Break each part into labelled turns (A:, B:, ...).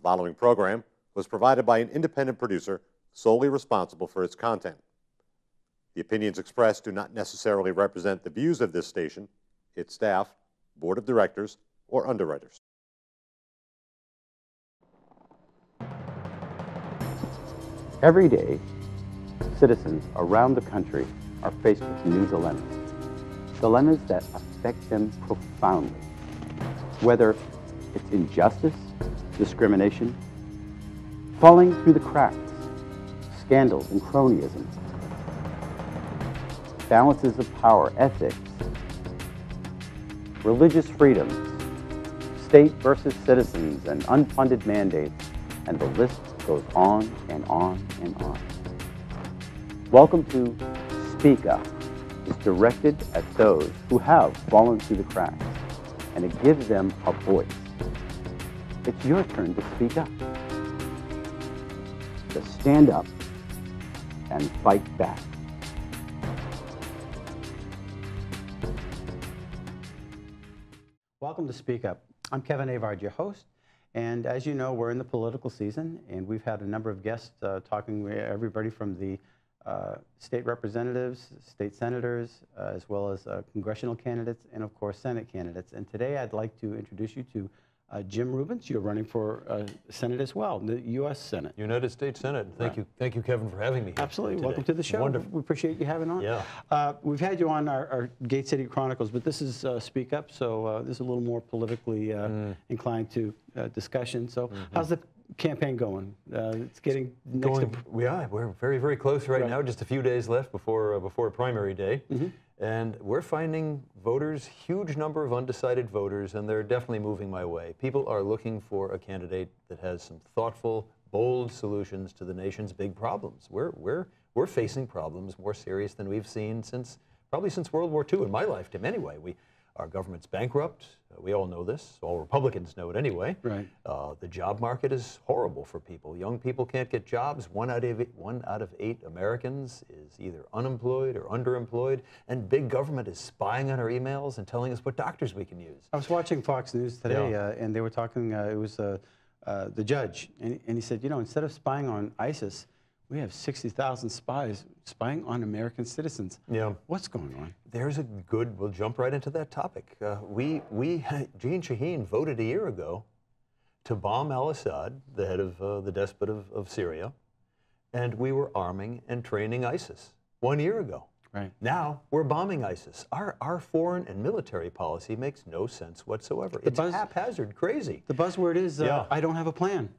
A: following program was provided by an independent producer solely responsible for its content. The opinions expressed do not necessarily represent the views of this station, its staff, board of directors, or underwriters.
B: Every day, citizens around the country are faced with new dilemmas. Dilemmas that affect them profoundly. Whether it's injustice, discrimination, falling through the cracks, scandals and cronyism, balances of power, ethics, religious freedoms, state versus citizens, and unfunded mandates, and the list goes on and on and on. Welcome to Speak Up. It's directed at those who have fallen through the cracks, and it gives them a voice. It's your turn to speak up, to stand up and fight back. Welcome to Speak Up. I'm Kevin Avard, your host, and as you know, we're in the political season, and we've had a number of guests talking with everybody from the state representatives, state senators, as well as congressional candidates, and of course Senate candidates. And today I'd like to introduce you to Jim Rubens. You're running for Senate as well, the U.S. Senate.
C: United States Senate. Thank you, Kevin, for having me here.
B: Absolutely.
C: Today.
B: Welcome to the show.
C: Wonderful.
B: We appreciate you having on.
C: Yeah.
B: We've had you on our Gate City Chronicles, but this is Speak Up, so this is a little more politically inclined to discussion. So how's the campaign going? It's getting next to...
C: We're very, very close right now. Just a few days left before primary day. And we're finding voters, huge number of undecided voters, and they're definitely moving my way. People are looking for a candidate that has some thoughtful, bold solutions to the nation's big problems. We're facing problems more serious than we've seen probably since World War II, in my lifetime anyway. Our government's bankrupt. We all know this. All Republicans know it anyway.
B: Right.
C: The job market is horrible for people. Young people can't get jobs. One out of 8 Americans is either unemployed or underemployed. And big government is spying on our emails and telling us what doctors we can use.
B: I was watching Fox News today, and they were talking, it was the judge, and he said, you know, instead of spying on ISIS, we have 60,000 spies spying on American citizens.
C: Yeah.
B: What's going on?
C: We'll jump right into that topic. Jean Shaheen voted a year ago to bomb al-Assad, the head of the despot of Syria, and we were arming and training ISIS 1 year ago.
B: Right.
C: Now we're bombing ISIS. Our foreign and military policy makes no sense whatsoever. It's haphazard, crazy.
B: The buzzword is, I don't have a plan.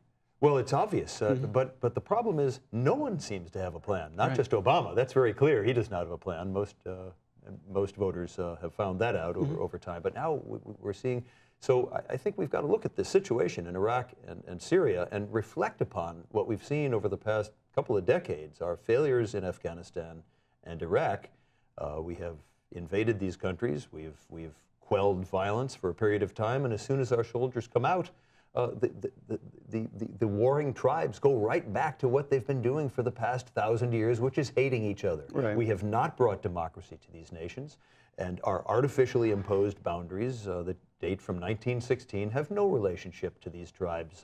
C: Well, it's obvious, but the problem is no one seems to have a plan. Not just Obama. That's very clear. He does not have a plan. Most voters have found that out over time. But now we're seeing. So I think we've got to look at the situation in Iraq and Syria and reflect upon what we've seen over the past couple of decades. Our failures in Afghanistan and Iraq. We have invaded these countries. We've quelled violence for a period of time, and as soon as our soldiers come out, the warring tribes go right back to what they've been doing for the past 1,000 years, which is hating each other.
B: Right.
C: We have not brought democracy to these nations, and our artificially imposed boundaries that date from 1916 have no relationship to these tribes'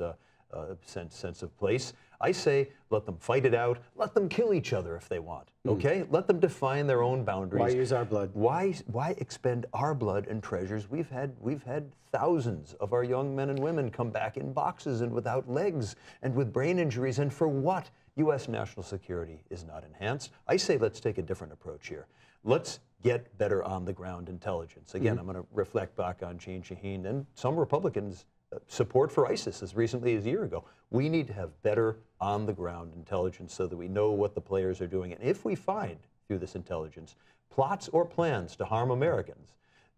C: sense of place. I say, let them fight it out. Let them kill each other if they want. Okay? Let them define their own boundaries.
B: Why use our blood?
C: Why expend our blood and treasures? We've had thousands of our young men and women come back in boxes and without legs and with brain injuries. And for what? U.S. national security is not enhanced. I say let's take a different approach here. Let's get better on-the-ground intelligence. Again, I'm going to reflect back on Jean Shaheen and some Republicans' support for ISIS as recently as a year ago. We need to have better on-the-ground intelligence so that we know what the players are doing. And if we find, through this intelligence, plots or plans to harm Americans,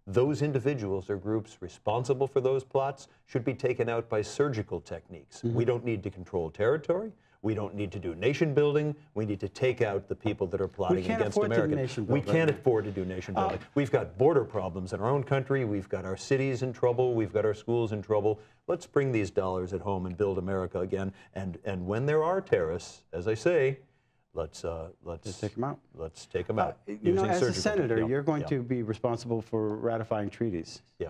C: those individuals or groups responsible for those plots should be taken out by surgical techniques. We don't need to control territory. We don't need to do nation building. We need to take out the people that are plotting against Americans. We can't afford to do nation building. We've got border problems in our own country. We've got our cities in trouble. We've got our schools in trouble. Let's bring these dollars at home and build America again. And when there are terrorists, as I say, let's
B: take them out.
C: Let's take them out.
B: You know, as a senator, you're going to be responsible for ratifying treaties.
C: Yeah.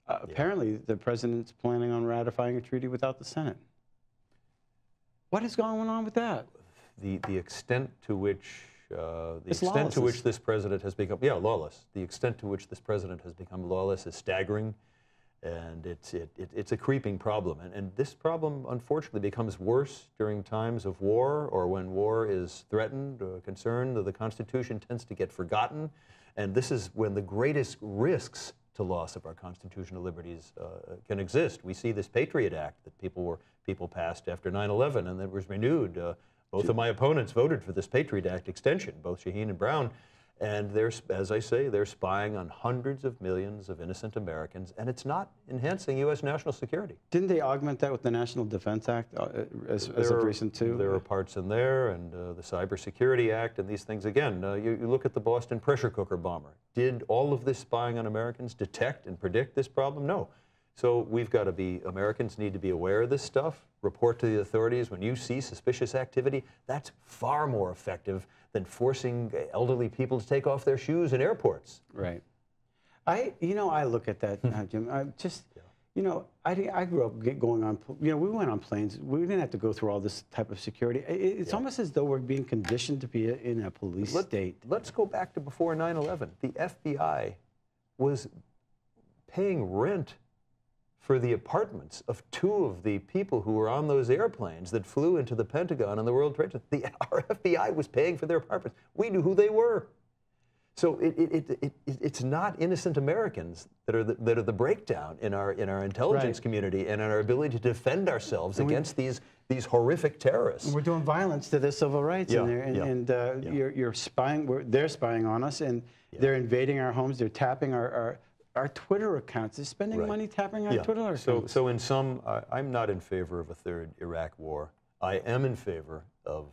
B: Apparently, the president's planning on ratifying a treaty without the Senate. What is going on with that?
C: The extent to which
B: Lawless.
C: this president has become lawless. The extent to which this president has become lawless is staggering, and it's a creeping problem. And this problem, unfortunately, becomes worse during times of war or when war is threatened or concerned. The Constitution tends to get forgotten, and this is when the greatest risks to loss of our constitutional liberties can exist. We see this Patriot Act that people passed after 9/11, and that was renewed. Both of my opponents voted for this Patriot Act extension, both Shaheen and Brown, and as I say, they're spying on hundreds of millions of innocent Americans, and it's not enhancing U.S. national security.
B: Didn't they augment that with the National Defense Act as of recent too?
C: There are parts in there, and the Cybersecurity Act, and these things. Again, you look at the Boston pressure cooker bomber. Did all of this spying on Americans detect and predict this problem? No. So we've got to Americans need to be aware of this stuff, report to the authorities when you see suspicious activity. That's far more effective than forcing elderly people to take off their shoes in airports.
B: Right. I look at that, Jim. I grew up going on, we went on planes. We didn't have to go through all this type of security. It's almost as though we're being conditioned to be in a police state.
C: Let's go back to before 9/11. The FBI was paying rent for the apartments of two of the people who were on those airplanes that flew into the Pentagon and the World Trade Center. Our FBI was paying for their apartments. We knew who they were. So it's not innocent Americans that are the breakdown in our intelligence community and in our ability to defend ourselves against these horrific terrorists.
B: And we're doing violence to their civil rights in there, you're spying. They're spying on us, and they're invading our homes. They're tapping our Twitter accounts. They're spending money tapping our Twitter accounts.
C: So in sum, I'm not in favor of a third Iraq war. I am in favor of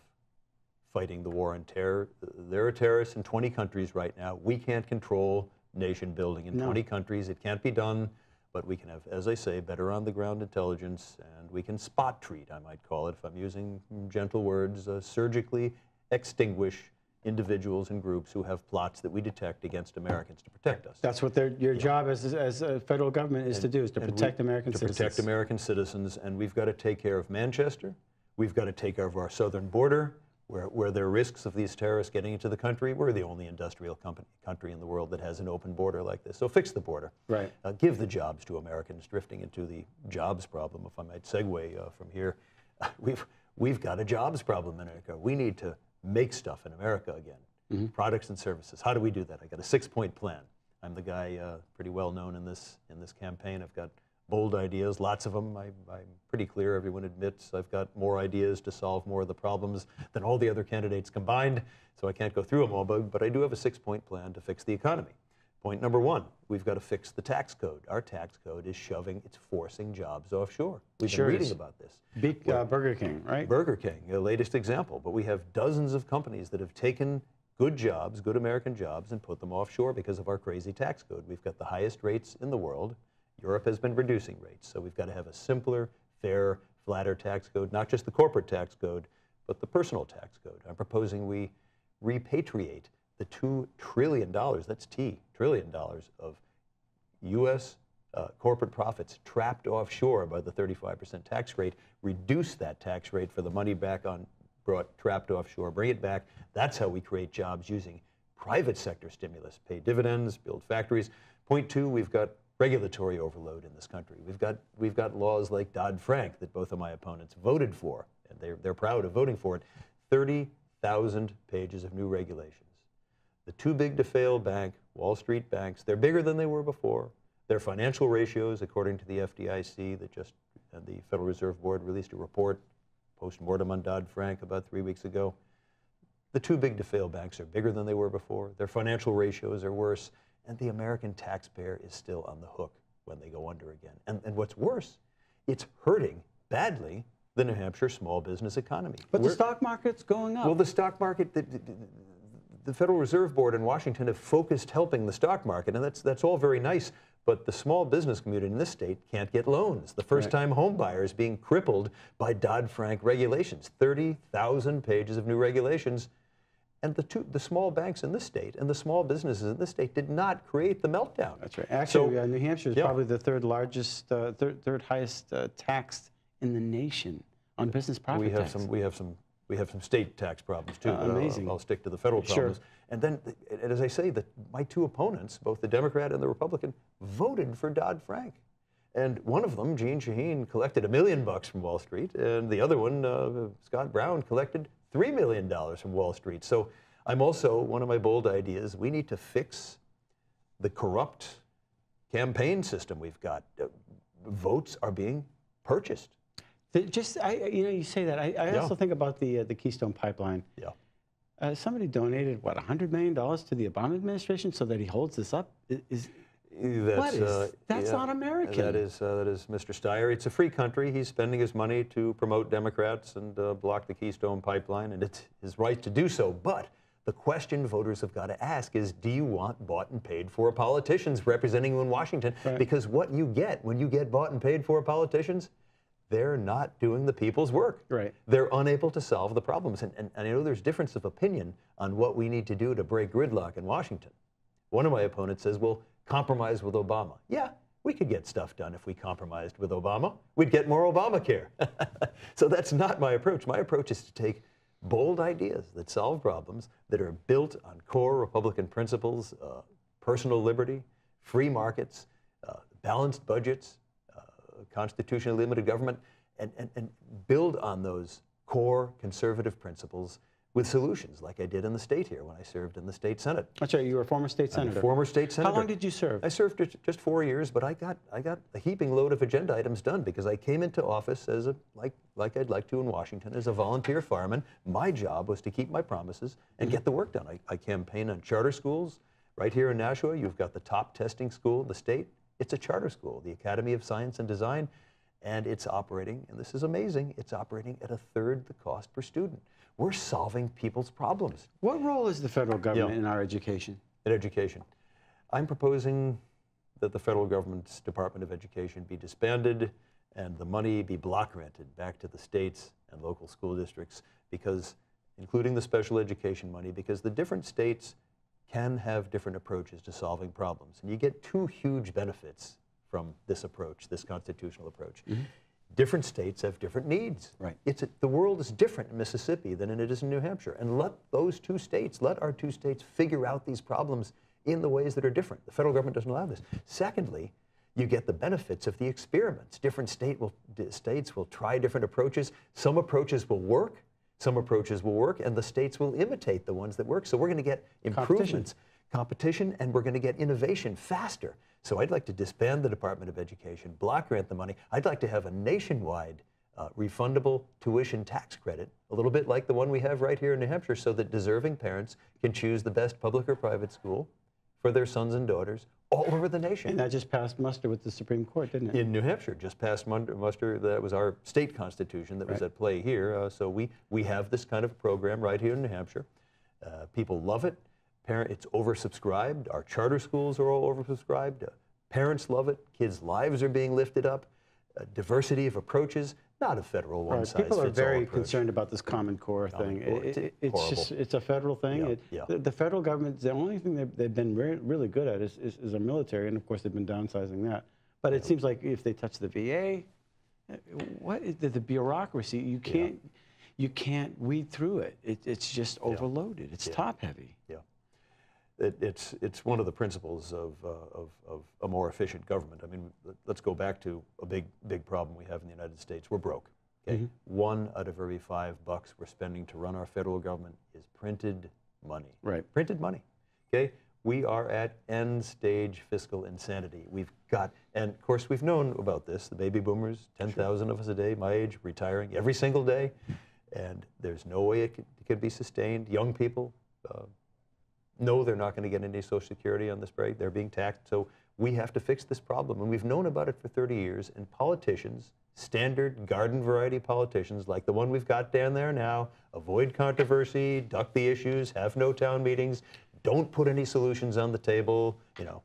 C: fighting the war on terror. There are terrorists in 20 countries right now. We can't control nation building in 20 countries. It can't be done, but we can have, as I say, better on-the-ground intelligence, and we can spot treat, I might call it, if I'm using gentle words, surgically extinguish individuals and groups who have plots that we detect against Americans to protect us.
B: That's what your job as a federal government is to do, is to protect American citizens.
C: To protect American citizens, and we've got to take care of Manchester. We've got to take care of our southern border, where there are risks of these terrorists getting into the country. We're the only industrial country in the world that has an open border like this. So fix the border.
B: Right.
C: Give the jobs to Americans. Drifting into the jobs problem, if I might segue from here, we've got a jobs problem in America. We need to make stuff in America again. Products and services. How do we do that? I got a 6-point plan. I'm the guy pretty well known in this campaign. I've got bold ideas, lots of them. I'm pretty clear, everyone admits I've got more ideas to solve more of the problems than all the other candidates combined, so I can't go through them all, but I do have a 6-point plan to fix the economy. Point number 1, we've got to fix the tax code. Our tax code is it's forcing jobs offshore. We've been reading about this.
B: Burger King, right?
C: Burger King, the latest example, but we have dozens of companies that have taken good jobs, good American jobs, and put them offshore because of our crazy tax code. We've got the highest rates in the world. Europe has been reducing rates, so we've got to have a simpler, fair, flatter tax code, not just the corporate tax code, but the personal tax code. I'm proposing we repatriate the $2 trillion, that's trillion dollars of U.S. Corporate profits trapped offshore by the 35% tax rate, reduce that tax rate for the money trapped offshore, bring it back. That's how we create jobs using private sector stimulus, pay dividends, build factories. Point 2, we've got regulatory overload in this country. We've got laws like Dodd-Frank that both of my opponents voted for, and they're proud of voting for it. 30,000 pages of new regulations. The too big to fail bank, Wall Street banks, they're bigger than they were before. Their financial ratios, according to the FDIC, the Federal Reserve Board released a report post-mortem on Dodd-Frank about 3 weeks ago. The too big to fail banks are bigger than they were before. Their financial ratios are worse. And the American taxpayer is still on the hook when they go under again. And what's worse, it's hurting badly the New Hampshire small business economy.
B: But the stock market's going up.
C: Well, the stock market, the Federal Reserve Board in Washington have focused helping the stock market, and that's all very nice, but the small business community in this state can't get loans. The first-time home buyers being crippled by Dodd-Frank regulations, 30,000 pages of new regulations. And the small banks in this state and the small businesses in this state did not create the meltdown.
B: That's right. Actually, New Hampshire is probably the third highest taxed in the nation On business profit tax.
C: We have some state tax problems too. But
B: amazing.
C: I'll stick to the federal problems.
B: Sure.
C: And then, as I say, my two opponents, both the Democrat and the Republican, voted for Dodd-Frank. And one of them, Gene Shaheen, collected $1 million from Wall Street, and the other one, Scott Brown, collected $3 million from Wall Street. So I'm also, one of my bold ideas, we need to fix the corrupt campaign system we've got. Votes are being purchased.
B: You say that. I also think about the Keystone Pipeline.
C: Yeah.
B: Somebody donated, what, $100 million to the Obama administration so that he holds this up? That's not American.
C: That is Mr. Steyer. It's a free country. He's spending his money to promote Democrats and block the Keystone Pipeline, and it's his right to do so. But the question voters have got to ask is, do you want bought and paid for politicians representing you in Washington?
B: Right.
C: Because what you get when you get bought and paid for politicians, they're not doing the people's work.
B: Right.
C: They're unable to solve the problems. And I know there's difference of opinion on what we need to do to break gridlock in Washington. One of my opponents says, well, compromise with Obama. Yeah, we could get stuff done if we compromised with Obama. We'd get more Obamacare. So that's not my approach. My approach is to take bold ideas that solve problems that are built on core Republican principles, personal liberty, free markets, balanced budgets, constitutionally limited government, and build on those core conservative principles with solutions like I did in the state here when I served in the state Senate.
B: That's right, you were a former state senator.
C: I'm a former state senator.
B: How long did you serve?
C: I served just 4 years, but I got a heaping load of agenda items done because I came into office as like I'd like to in Washington as a volunteer fireman. My job was to keep my promises and get the work done. I campaigned on charter schools. Right here in Nashua, you've got the top testing school in the state. It's a charter school, the Academy of Science and Design, and it's operating, and this is amazing, it's operating at 1/3 the cost per student. We're solving people's problems.
B: What role is the federal government in our education?
C: In education. I'm proposing that the federal government's Department of Education be disbanded and the money be block granted back to the states and local school districts, because, including the special education money, because the different states can have different approaches to solving problems. And you get two huge benefits from this approach, this constitutional approach. Mm-hmm. Different states have different needs.
B: Right.
C: The world is different in Mississippi than it is in New Hampshire. And let our two states figure out these problems in the ways that are different. The federal government doesn't allow this. Secondly, you get the benefits of the experiments. Different states will try different approaches. Some approaches will work, and the states will imitate the ones that work. So we're going to get improvements, competition, and we're going to get innovation faster. So I'd like to disband the Department of Education, block grant the money. I'd like to have a nationwide refundable tuition tax credit, a little bit like the one we have right here in New Hampshire, so that deserving parents can choose the best public or private school for their sons and daughters all over the nation.
B: And that just passed muster with the Supreme Court, didn't it?
C: In New Hampshire, just passed muster. That was our state constitution that was at play here. So we have this kind of program right here in New Hampshire. People love it. It's oversubscribed. Our charter schools are all oversubscribed. Parents love it. Kids' lives are being lifted up. Diversity of approaches, not a federal one-size-fits-all
B: People are very
C: approach.
B: concerned about this Common Core thing. It's a federal thing. The federal government, the only thing they've been really good at is our military, and of course they've been downsizing that. But it seems like if they touch the VA, what is the bureaucracy? You can't weed through it. It's just overloaded. It's top-heavy.
C: Yeah. It's one of the principles of a more efficient government. I mean, let's go back to a big problem we have in the United States. We're broke. Okay, mm-hmm. 1 out of every $5 we're spending to run our federal government is printed money.
B: Right.
C: Printed money. Okay, we are at end-stage fiscal insanity. We've got, and of course we've known about this. The baby boomers, 10,000 of us a day, my age, retiring every single day, and there's no way it could be sustained. Young people. No, they're not going to get any Social Security on this break. They're being taxed. So we have to fix this problem. And we've known about it for 30 years. And politicians, standard garden variety politicians, like the one we've got down there now, avoid controversy, duck the issues, have no town meetings, don't put any solutions on the table. You know,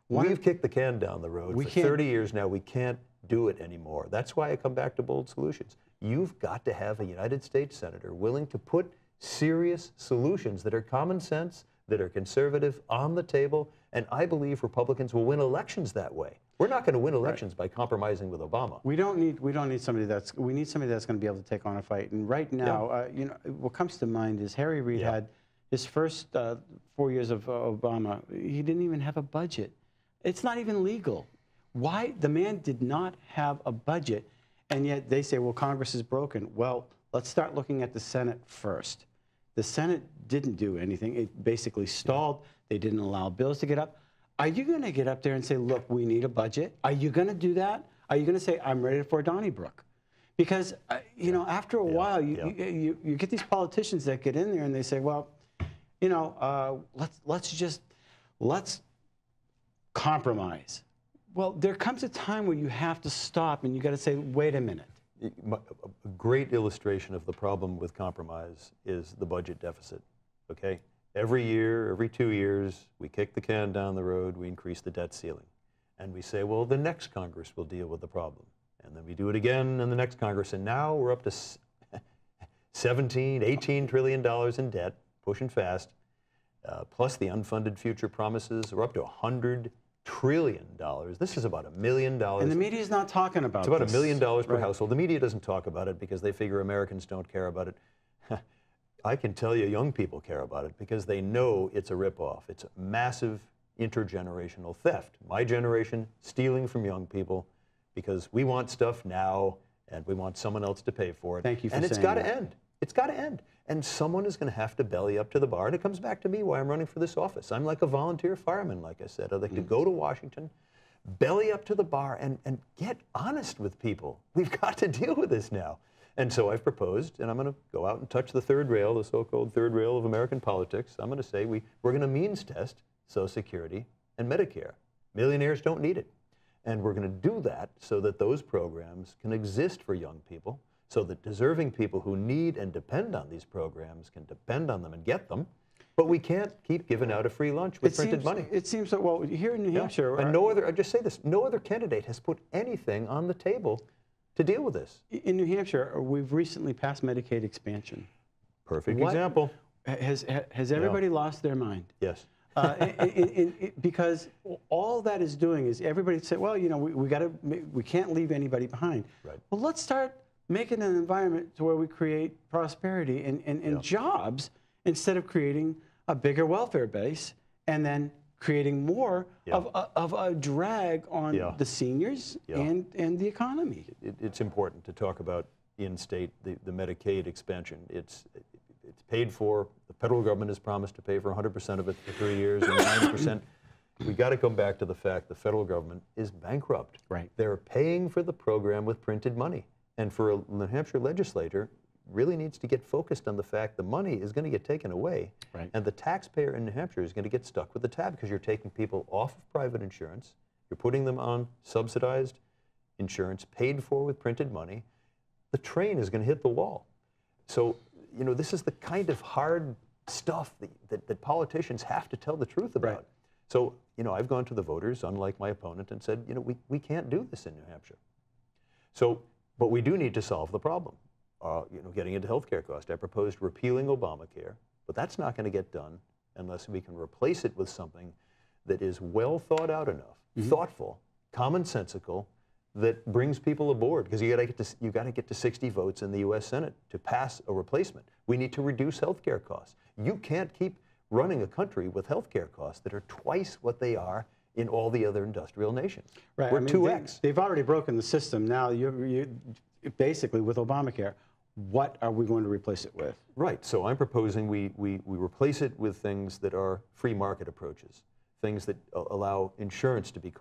C: we've kicked the can down the road for 30 years now. We can't do it anymore. That's why I come back to bold solutions. You've got to have a United States senator willing to put serious solutions that are common sense, that are conservative, on the table, and I believe Republicans will win elections that way. We're not going to win elections by compromising with Obama.
B: We don't need somebody that's, we need somebody that's going to be able to take on a fight. And right now, you know, what comes to mind is Harry Reid had his first 4 years of Obama. He didn't even have a budget. It's not even legal. Why? The man did not have a budget, and yet they say, well, Congress is broken. Well, let's start looking at the Senate first. The Senate didn't do anything. It basically stalled. They didn't allow bills to get up. Are you going to get up there and say, look, we need a budget? Are you going to do that? Are you going to say, I'm ready for Donnybrook? Because, you know, after a while, you get these politicians that get in there and they say, well, you know, let's compromise. Well, there comes a time where you have to stop and you got to say, wait a minute.
C: A great illustration of the problem with compromise is the budget deficit, okay? Every year, every 2 years, we kick the can down the road, we increase the debt ceiling. And we say, well, the next Congress will deal with the problem. And then we do it again in the next Congress, and now we're up to 17, 18 trillion dollars in debt, pushing fast, plus the unfunded future promises. We're up to $100 trillion. This is about $1 million.
B: And the media is not talking about
C: It's about
B: this.
C: $1 million per household. The media doesn't talk about it because they figure Americans don't care about it. I can tell you young people care about it because they know it's a ripoff. It's a massive intergenerational theft. My generation stealing from young people because we want stuff now and we want someone else to pay for it.
B: Thank you for
C: saying that. And it's got to end. It's got to end. And someone is going to have to belly up to the bar. And it comes back to me why I'm running for this office. I'm like a volunteer fireman, like I said. I'd like to go to Washington, belly up to the bar, and get honest with people. We've got to deal with this now. And so I've proposed, and I'm going to go out and touch the third rail, the so-called third rail of American politics. I'm going to say we're going to means test Social Security and Medicare. Millionaires don't need it. And we're going to do that so that those programs can exist for young people, so that deserving people who need and depend on these programs can depend on them and get them. But we can't keep giving out a free lunch with printed money.
B: It seems so. Well, here in New Hampshire,
C: and no other. I just say this: no other candidate has put anything on the table to deal with this.
B: In New Hampshire, we've recently passed Medicaid expansion.
C: Perfect example.
B: Has everybody lost their mind?
C: Yes.
B: Because all that is doing is everybody say, well, you know, we can't leave anybody behind.
C: Right.
B: Well, let's start making an environment to where we create prosperity and jobs instead of creating a bigger welfare base and then creating more of a drag on the seniors and the economy.
C: It's important to talk about in-state, the Medicaid expansion. It's paid for. The federal government has promised to pay for 100% of it for 3 years and 90%. We got to come back to the fact the federal government is bankrupt.
B: Right.
C: They're paying for the program with printed money. And for a New Hampshire legislator, really needs to get focused on the fact the money is going to get taken away.
B: Right.
C: And the taxpayer in New Hampshire is going to get stuck with the tab because you're taking people off of private insurance, you're putting them on subsidized insurance paid for with printed money. The train is going to hit the wall. So, you know, this is the kind of hard stuff that politicians have to tell the truth about.
B: Right.
C: So, you know, I've gone to the voters, unlike my opponent, and said, you know, we can't do this in New Hampshire. So, but we do need to solve the problem. You know, getting into healthcare costs. I proposed repealing Obamacare, but that's not going to get done unless we can replace it with something that is well thought out enough, thoughtful, commonsensical, that brings people aboard. Because you got to get to 60 votes in the U.S. Senate to pass a replacement. We need to reduce healthcare costs. You can't keep running a country with healthcare costs that are twice what they are in all the other industrial nations.
B: Right.
C: We're 2x.
B: They've already broken the system. Now, you basically, with Obamacare, what are we going to replace it with?
C: Right. So I'm proposing we replace it with things that are free market approaches, things that allow insurance to be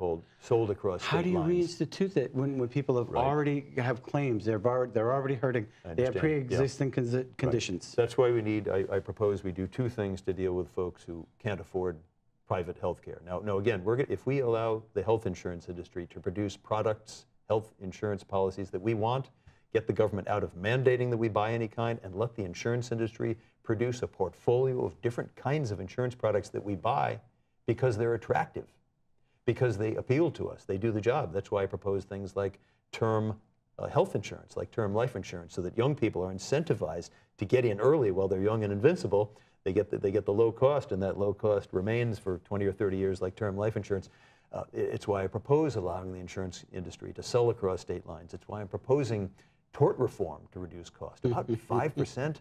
C: sold across state lines.
B: How do you reinstitute that when people have already have claims? They're already hurting. They have pre-existing conditions.
C: That's why we need. I propose we do two things to deal with folks who can't afford private health care. Now again, if we allow the health insurance industry to produce products, health insurance policies that we want, get the government out of mandating that we buy any kind, and let the insurance industry produce a portfolio of different kinds of insurance products that we buy because they're attractive, because they appeal to us, they do the job. That's why I propose things like term health insurance, like term life insurance, so that young people are incentivized to get in early while they're young and invincible. They get the low cost, and that low cost remains for 20 or 30 years like term life insurance. It's why I propose allowing the insurance industry to sell across state lines. It's why I'm proposing tort reform to reduce cost. About 5%,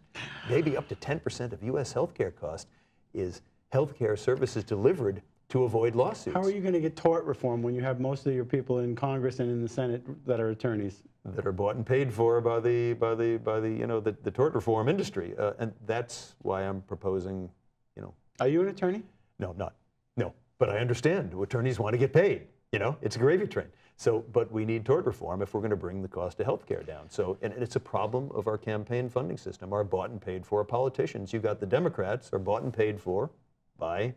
C: maybe up to 10% of U.S. healthcare cost is healthcare services delivered to avoid lawsuits.
B: How are you going to get tort reform when you have most of your people in Congress and in the Senate that are attorneys?
C: That are bought and paid for by the the tort reform industry, and that's why I'm proposing,
B: Are you an attorney?
C: No, but I understand attorneys want to get paid. It's a gravy train. So, but we need tort reform if we're going to bring the cost of health care down. So, and it's a problem of our campaign funding system. Our bought and paid for politicians. You got the Democrats are bought and paid for by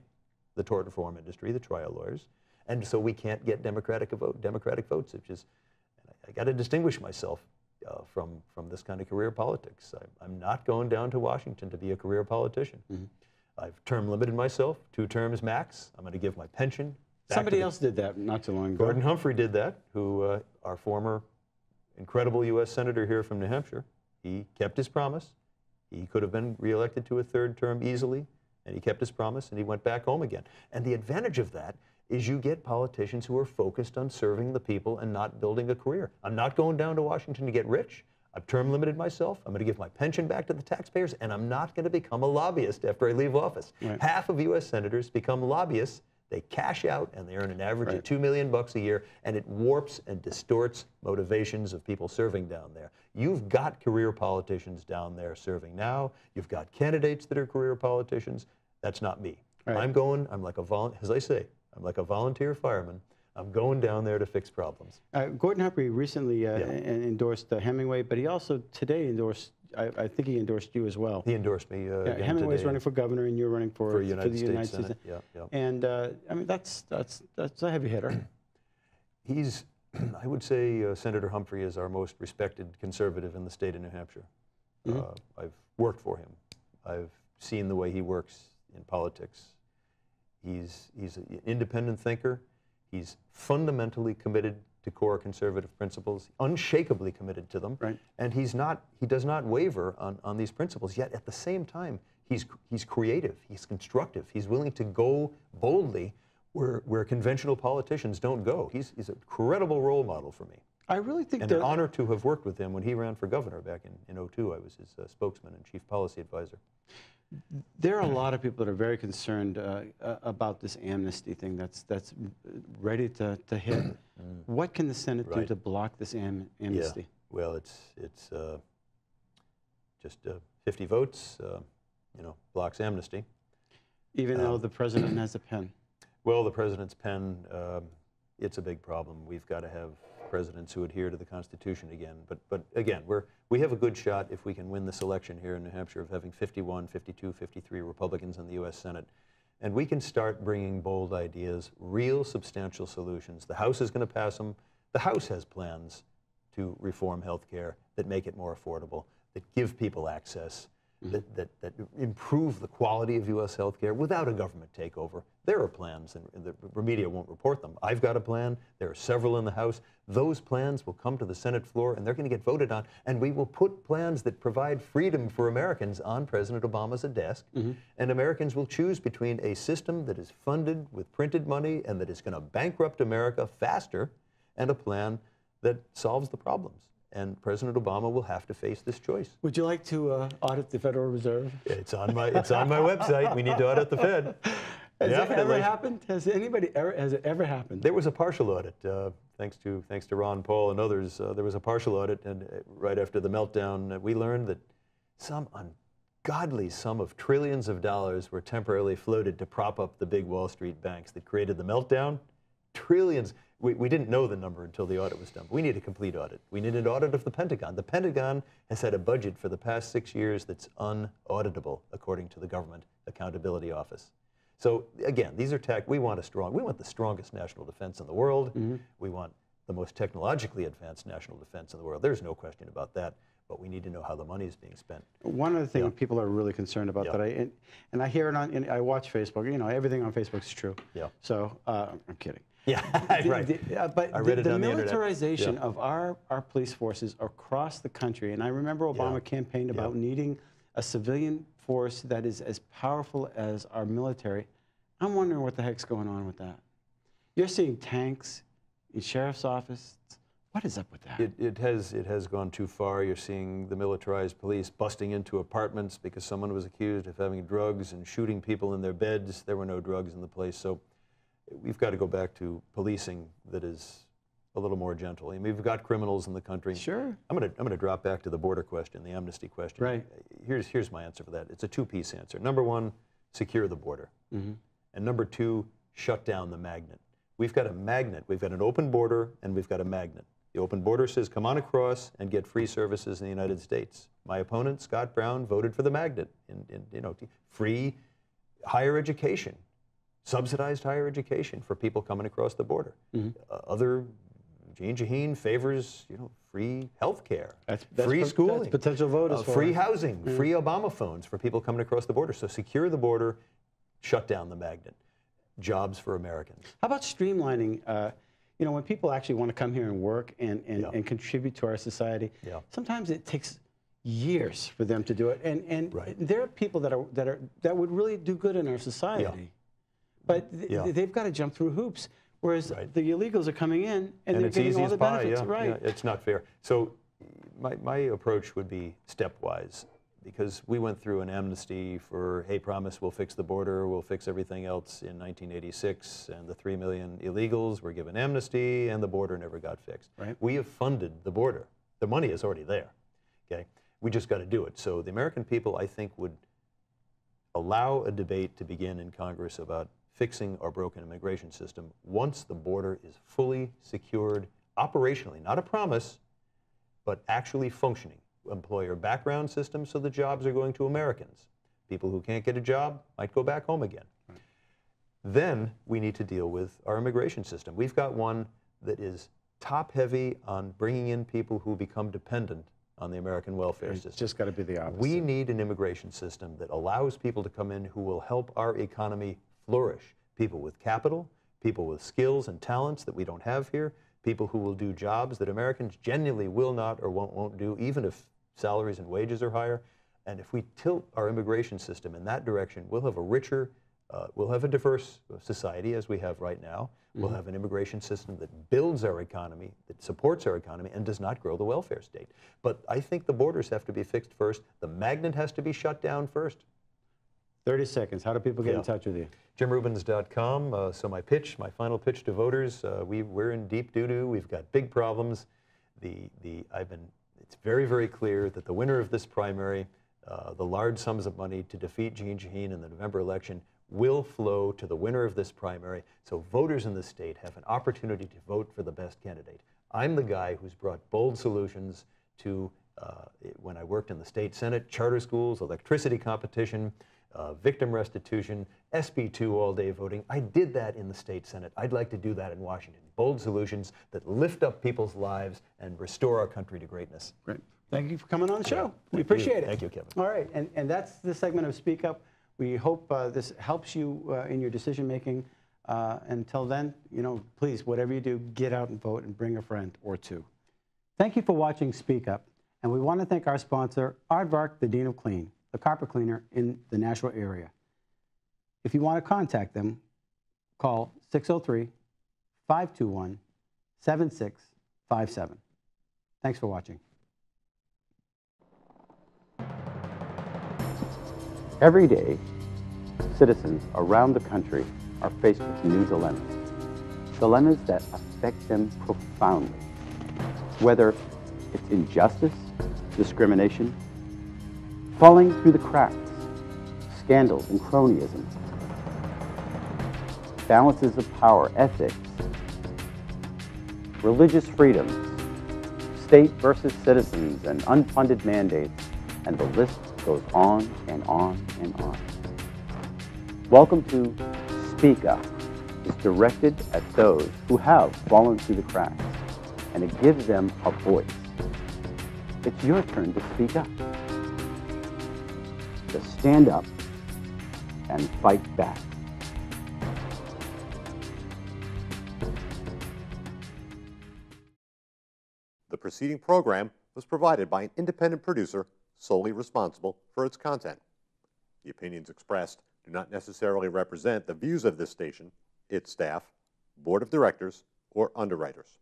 C: the tort reform industry, the trial lawyers, and so we can't get Democratic votes. Which is, I got to distinguish myself from this kind of career politics. I'm not going down to Washington to be a career politician. Mm-hmm. I've term limited myself, 2 terms max. I'm going to give my pension.
B: Somebody else did that not too long ago.
C: Gordon Humphrey did that, who our former incredible U.S. Senator here from New Hampshire. He kept his promise. He could have been reelected to a 3rd term easily, and he kept his promise, and he went back home again. And the advantage of that is you get politicians who are focused on serving the people and not building a career. I'm not going down to Washington to get rich. I've term limited myself. I'm going to give my pension back to the taxpayers, and I'm not going to become a lobbyist after I leave office. Right. Half of U.S. senators become lobbyists. They cash out, and they earn an average of $2 million a year, and it warps and distorts motivations of people serving down there. You've got career politicians down there serving now. You've got candidates that are career politicians. That's not me. Right. I'm like as I say, I'm like a volunteer fireman. I'm going down there to fix problems.
B: Gordon Humphrey recently endorsed Hemingway, but he also today endorsed, I think he endorsed you as well.
C: He endorsed me again
B: Hemingway's
C: today.
B: running for governor, and you're running for the United States
C: Senate. Yeah.
B: And I mean, that's a heavy hitter.
C: He's, I would say, Senator Humphrey is our most respected conservative in the state of New Hampshire. Mm-hmm. I've worked for him. I've seen the way he works in politics. He's an independent thinker. He's fundamentally committed to core conservative principles, unshakably committed to them, right. And he does not waver on these principles. Yet at the same time, he's creative, he's constructive, he's willing to go boldly where conventional politicians don't go. He's a credible role model for me.
B: I really think
C: and an honor to have worked with him when he ran for governor back in 2002. I was his spokesman and chief policy advisor.
B: There are a lot of people that are very concerned about this amnesty thing that's ready to hit. What can the Senate do to block this amnesty?
C: Yeah. Well, it's just 50 votes, blocks amnesty.
B: Even though the president has a pen.
C: Well, the president's pen, it's a big problem. We've got to have presidents who adhere to the Constitution again. But again, we have a good shot if we can win this election here in New Hampshire of having 51, 52, 53 Republicans in the U.S. Senate. And we can start bringing bold ideas, real substantial solutions. The House is going to pass them. The House has plans to reform health care that make it more affordable, that give people access, that improve the quality of U.S. health care without a government takeover. There are plans, and the media won't report them. I've got a plan. There are several in the House. Those plans will come to the Senate floor, and they're going to get voted on, and we will put plans that provide freedom for Americans on President Obama's desk, and Americans will choose between a system that is funded with printed money and that is going to bankrupt America faster, and a plan that solves the problems. And President Obama will have to face this choice.
B: Would you like to audit the Federal Reserve?
C: It's on my website. We need to audit the Fed.
B: Has it ever happened? Has it ever happened?
C: There was a partial audit, thanks to Ron Paul and others. There was a partial audit, and right after the meltdown, we learned that some ungodly sum of trillions of dollars were temporarily floated to prop up the big Wall Street banks that created the meltdown. Trillions. We didn't know the number until the audit was done. We need a complete audit. We need an audit of the Pentagon. The Pentagon has had a budget for the past 6 years that's unauditable, according to the Government Accountability Office. So again, these are we want the strongest national defense in the world. We want the most technologically advanced national defense in the world. There's no question about that. But we need to know how the money is being spent.
B: One of the things people are really concerned about that I hear it I watch Facebook. Everything on Facebook is true.
C: Yeah.
B: So I'm kidding.
C: Yeah, right.
B: But
C: I read it
B: the
C: on the
B: militarization of our police forces across the country, and I remember Obama campaigned about needing a civilian force that is as powerful as our military. I'm wondering what the heck's going on with that. You're seeing tanks in sheriff's office. What is up with that?
C: It has gone too far. You're seeing the militarized police busting into apartments because someone was accused of having drugs and shooting people in their beds. There were no drugs in the place. So we've got to go back to policing that is a little more gentle. I mean, we've got criminals in the country.
B: Sure.
C: I'm gonna drop back to the border question, the amnesty question.
B: Right.
C: Here's my answer for that. It's a two-piece answer. Number one, secure the border.
B: Mm-hmm.
C: And number two, shut down the magnet. We've got a magnet. We've got an open border, and we've got a magnet. The open border says, come on across and get free services in the United States. My opponent, Scott Brown, voted for the magnet. Free higher education, subsidized higher education for people coming across the border.
B: Mm-hmm.
C: Jeanne Shaheen favors, free health care,
B: That's
C: free schooling,
B: that's potential voters for
C: free
B: it.
C: housing, free Obama phones for people coming across the border. So secure the border, shut down the magnet. Jobs for Americans.
B: How about streamlining? When people actually want to come here and work and contribute to our society, sometimes it takes years for them to do it. And there are people that would really do good in our society, but they've got to jump through hoops. Whereas the illegals are coming in and they're
C: it's
B: getting
C: easy
B: all
C: as
B: the
C: pie,
B: benefits. Right.
C: It's not fair. So my approach would be stepwise, because we went through an amnesty for, hey, promise we'll fix the border, we'll fix everything else in 1986, and the 3 million illegals were given amnesty, and the border never got fixed.
B: Right.
C: We have funded the border. The money is already there. Okay, we just got to do it. So the American people, I think, would allow a debate to begin in Congress about fixing our broken immigration system once the border is fully secured operationally, not a promise, but actually functioning. Employer background system so the jobs are going to Americans. People who can't get a job might go back home again. Then we need to deal with our immigration system. We've got one that is top-heavy on bringing in people who become dependent on the American welfare system.
B: It's just got to be the opposite.
C: We need an immigration system that allows people to come in who will help our economy flourish. People with capital, people with skills and talents that we don't have here, people who will do jobs that Americans genuinely will not or won't do, even if salaries and wages are higher. And if we tilt our immigration system in that direction, we'll have a richer, we'll have a diverse society as we have right now. We'll have an immigration system that builds our economy, that supports our economy, and does not grow the welfare state. But I think the borders have to be fixed first. The magnet has to be shut down first.
B: 30 seconds. How do people get in touch with you?
C: JimRubens.com. So my final pitch to voters, we're in deep doo-doo. We've got big problems. It's very, very clear that the winner of this primary, the large sums of money to defeat Jeanne Shaheen in the November election, will flow to the winner of this primary. So voters in the state have an opportunity to vote for the best candidate. I'm the guy who's brought bold solutions to, when I worked in the state Senate, charter schools, electricity competition, victim restitution, SB2 all-day voting. I did that in the state Senate. I'd like to do that in Washington. Bold solutions that lift up people's lives and restore our country to greatness.
B: Great. Thank you for coming on the show. We appreciate it.
C: Thank you, Kevin.
B: All right, and that's the segment of Speak Up. We hope this helps you in your decision making. Until then, please, whatever you do, get out and vote and bring a friend or two. Thank you for watching Speak Up, and we want to thank our sponsor, Avard, the Dean of Clean, the carpet cleaner in the Nashville area. If you want to contact them, call 603-521-7657. Thanks for watching. Every day, citizens around the country are faced with new dilemmas that affect them profoundly. Whether it's injustice, discrimination, falling through the cracks, scandals and cronyism, balances of power, ethics, religious freedoms, state versus citizens, and unfunded mandates, and the list goes on and on and on. Welcome to Speak Up. It's directed at those who have fallen through the cracks, and it gives them a voice. It's your turn to speak up. To stand up and fight back.
A: The preceding program was provided by an independent producer solely responsible for its content. The opinions expressed do not necessarily represent the views of this station, its staff, board of directors, or underwriters.